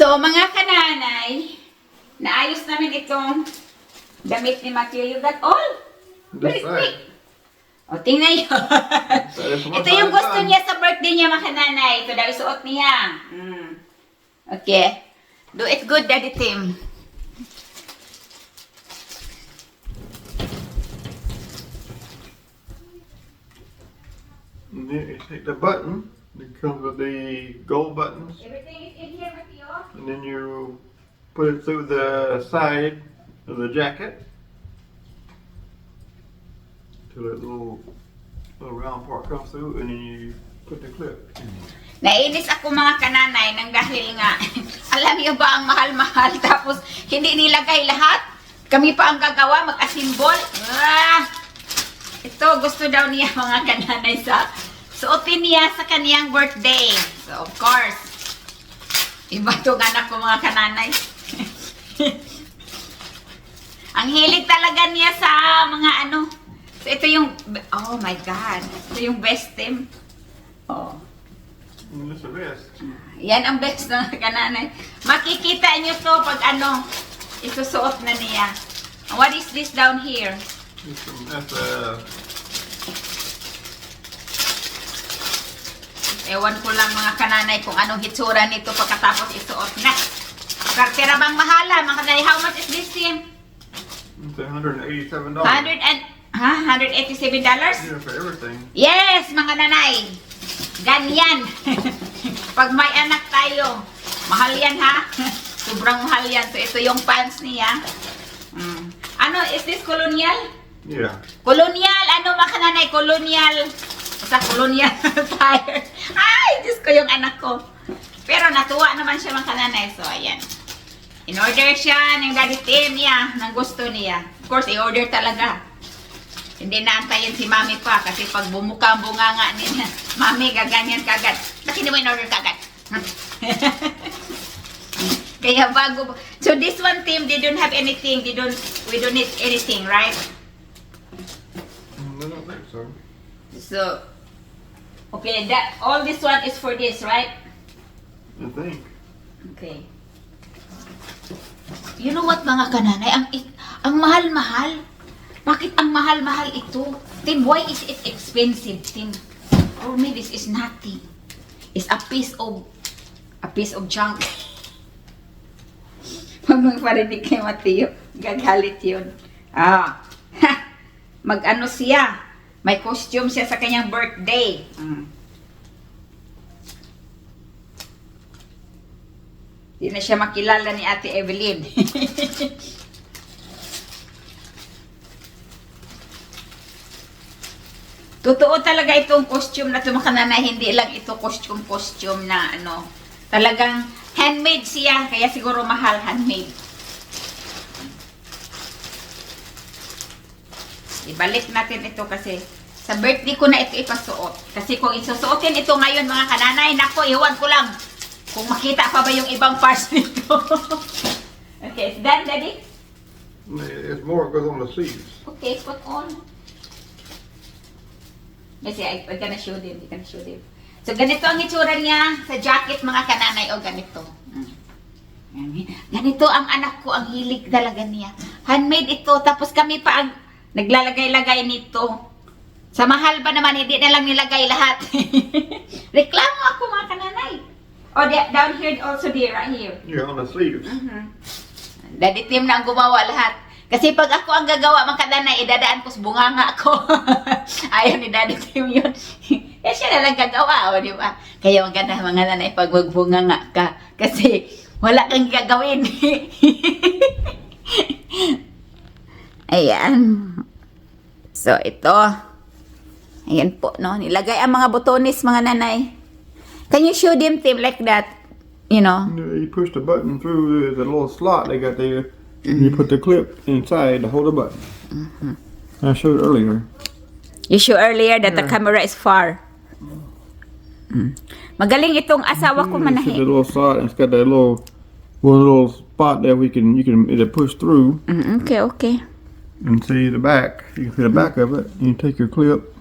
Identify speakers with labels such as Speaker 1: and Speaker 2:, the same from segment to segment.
Speaker 1: So, mga kananay, naayos namin itong damit ni Matthew. You got all? Very
Speaker 2: That's
Speaker 1: quick.
Speaker 2: right.
Speaker 1: O, tingnan nyo. Ito yung gusto niya sa birthday niya, mga kananay. Ito daw isuot niya. Okay. Do it good, Daddy Tim.
Speaker 2: And then you take the button. It comes with the gold buttons.
Speaker 1: Everything is in here, Matthew.
Speaker 2: And then you put it through the side of the jacket. Till that little round part comes through, and then you put the clip.
Speaker 1: Nainis ako mga kananay nang dahil nga, alam niyo ba ang mahal-mahal tapos hindi nilagay lahat? Kami pa ang gagawa, mag-asimbol. Ito, gusto daw niya mga kananay sa suotin niya sa kaniyang birthday. So, of course, iba itong anak ko mga kananay. Ang hilig talaga niya sa mga ano. So, ito yung, oh my God, ito yung best Tim. Oh.
Speaker 2: And that's the best.
Speaker 1: Yan ang best ng kananay. Makikita nyo to pag ano, isusuot na niya. What is this down here?
Speaker 2: That's
Speaker 1: Ewan ko lang mga kananay kung anong hitsura nito pagkatapos isuot na. Kartera bang mahala? Mga kananay, how much is this, Tim?
Speaker 2: it's $187.
Speaker 1: $187?
Speaker 2: Yeah, for everything.
Speaker 1: Yes, mga nanay. Ganyan. Pag may anak tayo, mahal yan ha. Sobrang mahal yan. So ito yung pants niya. Ano, is this colonial?
Speaker 2: Yeah.
Speaker 1: Colonial, ano mga kananay? Colonial. Sa colonial attire. Ay, Diyos ko yung anak ko. Pero natuwa naman siya mga kananay. So, ayan. In-order siya ng Daddy Tim niya, ng gusto niya. Of course, i-order talaga. Hindi naantayin si Mami pa kasi pag bumuka ang bunganga niya, Mami, gaganyan kagad. Bakit hindi mo in-order kagad? Kaya bago. So this one team, they don't have anything. We don't need anything, right?
Speaker 2: I don't think so.
Speaker 1: So, okay, all this one is for this, right?
Speaker 2: I think.
Speaker 1: Okay. You know what mga kananay? Ang mahal-mahal. Bakit ang mahal-mahal ito? Tim, why is it expensive, Tim? Or maybe this is nothing. It's a piece of junk. Huwag mong parinig kay Mateo. Gagalit yun. Mag-ano siya. May costume siya sa kanyang birthday. Hindi na siya makilala ni Ate Evelyn. Totoo talaga itong costume na tumakananay, hindi lang ito costume na ano. Talagang handmade siya, kaya siguro mahal handmade. Ibalik natin ito kasi sa birthday ko na ito ipasuot. Kasi kung isusuotin ito ngayon mga kananay, nako, iwan ko lang. Kung makita pa ba yung ibang parts nito. Okay, is that Daddy?
Speaker 2: It's more, it goes on the sleeves.
Speaker 1: Okay, put on. Kasi I'm gonna show them. So, ganito ang itsura niya sa jacket, mga kananay. O, ganito. Ganito ang anak ko, ang hilig talaga niya. Handmade ito. Tapos kami pa ang naglalagay-lagay nito. Sa mahal ba naman, hindi na lang nilagay lahat. Reklamo ako, mga kananay. O, down here also there, right here.
Speaker 2: Yeah, on the sleeves.
Speaker 1: Daddy Tim na ang gumawa lahat. Kasi pag ako ang gagawa, mga kananay, idadaan ko sa bunganga ko. Ayaw ni Daddy Tim yun. Eh, siya na lang gagawa, o, di ba? Kaya maganda mga nanay pag magbunganga ka. Kasi wala kang gagawin. Ayan. So, ito. Ayan po, no? Nilagay ang mga botones, mga nanay. Can you show them, Tim, like that? You know?
Speaker 2: You push the button through the little slot they got there. And you put the clip inside to hold the button. I showed earlier.
Speaker 1: You showed earlier that the camera is far. Magaling itong asawa ko
Speaker 2: You see the
Speaker 1: manahin.
Speaker 2: little slot, and it's got that one little spot there it'll push through
Speaker 1: Okay.
Speaker 2: and see the back. You can see the back of it. You take your clip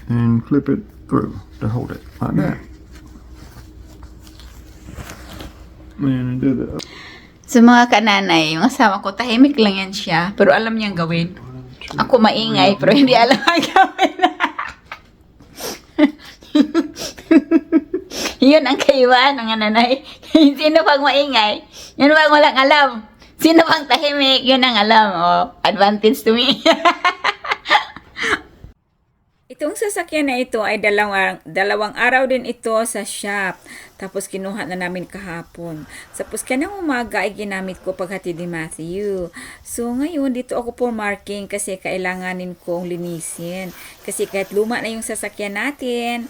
Speaker 2: and clip it through to hold it like that. man and did it.
Speaker 1: Sa mga kananay, yung asawa ko, tahimik lang yan siya, pero alam niyang gawin. Ako maingay, pero hindi alam ang gawin. Yun ang kaibahan ng nanay. Sino pang maingay? Yun pang walang alam. Sino pang tahimik? Yun ang alam. Oh, advantage to me. Itong sasakyan na ito ay dalawang araw din ito sa shop. Tapos kinuha na namin kahapon. Tapos kanang umaga ay ginamit ko paghatid ni Matthew. So ngayon dito ako for marking kasi kailanganin kong linisin. Kasi kahit luma na yung sasakyan natin,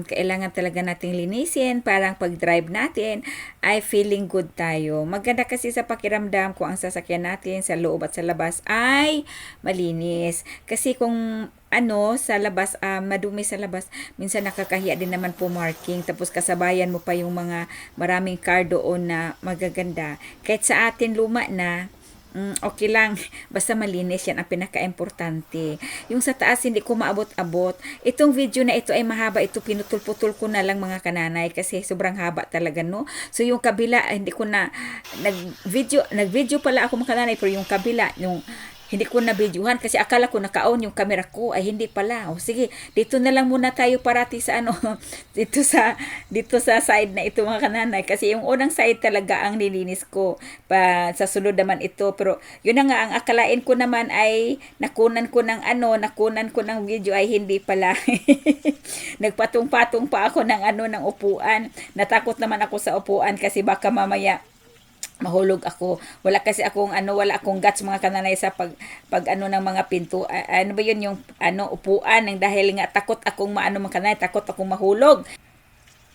Speaker 1: kailangan talaga nating linisin. Parang pag-drive natin ay feeling good tayo. Maganda kasi sa pakiramdam kung ang sasakyan natin sa loob at sa labas ay malinis. Kasi kung sa labas, madumi sa labas, minsan nakakahiya din naman po marking, tapos kasabayan mo pa yung mga maraming car doon na magaganda. Kahit sa atin luma na, okay lang, basta malinis, yan ang pinaka-importante. Yung sa taas, hindi ko maabot-abot. Itong video na ito ay mahaba, ito pinutol-putol ko na lang mga kananay, kasi sobrang haba talaga, no? So yung kabila, hindi ko na, nag-video pala ako mga kananay, pero yung kabila, yung hindi ko na videohan kasi akala ko naka-on yung camera ko, ay hindi pala. O sige, dito na lang muna tayo parati sa dito sa side na ito mga kananay, kasi yung unang side talaga ang nilinis ko. Sa sunod naman ito, pero yun na nga, ang akalain ko naman ay nakunan ko ng video, ay hindi pala. Nagpatong-patong pa ako ng upuan. Natakot naman ako sa upuan kasi baka mamaya mahulog ako. Wala kasi akong wala akong guts mga kananay sa pag ng mga pinto. Ano ba yun yung upuan, ng dahil nga takot akong mga kananay, takot akong mahulog.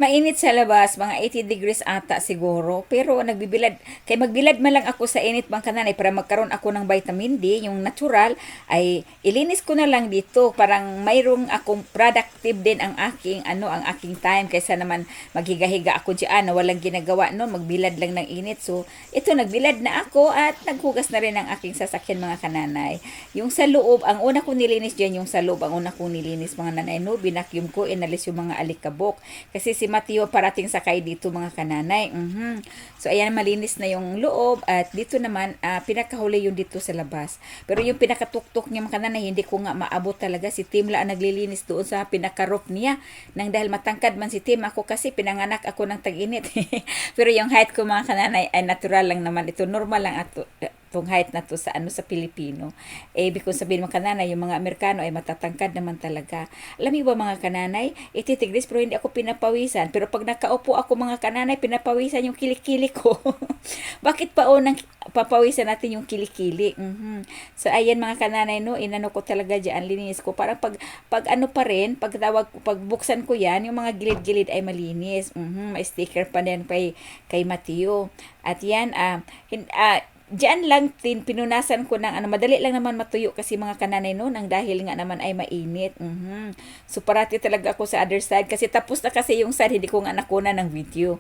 Speaker 1: Mainit sa labas, mga 80 degrees ata siguro. Pero magbilad man lang ako sa init mga kananay para magkaroon ako ng vitamin D, yung natural, ay ilinis ko na lang dito. Parang mayroong akong productive din ang aking time, kaysa naman maghiga-higa ako diyan na walang ginagawa noon, magbilad lang ng init. So, ito nagbilad na ako at naghugas na rin ang aking sasakyan mga kananay. Yung sa loob, ang una kong nilinis diyan, mga nanay, no, binakyum ko, inalis yung mga alikabok. Kasi si Mateo parating sakay dito mga kananay. So ayan, malinis na yung loob, at dito naman pinakahuli yung dito sa labas. Pero yung pinakatuktok niya mga kananay, hindi ko nga maabot talaga. Si Tim lang ang naglilinis doon sa pinaka-roof niya. Nang dahil matangkad man si Tim, ako kasi pinanganak ako ng tag-init. Pero yung height ko mga kananay ay natural lang naman. Ito normal lang itong height na to sa sa Pilipino. Ibig kong sabihin mga kananay, yung mga Amerikano ay matatangkad naman talaga. Alam niyo ba mga kananay, 80 degrees pero hindi ako pinapawisan. Pero pag nakaupo ako mga kananay, pinapawisan yung kilikili ko. Bakit pa unang papawisan natin yung kilikili? So ayan mga kananay, no, inano ko talaga diyan, linis ko. Parang pag buksan ko yan, yung mga gilid-gilid ay malinis. May sticker pa din kay Mateo. At yan, diyan lang pinunasan ko ng madali lang naman matuyo kasi mga kananay no, nang dahil nga naman ay mainit. So parati talaga ako sa other side kasi tapos na kasi yung side, hindi ko nga nakuna ng video.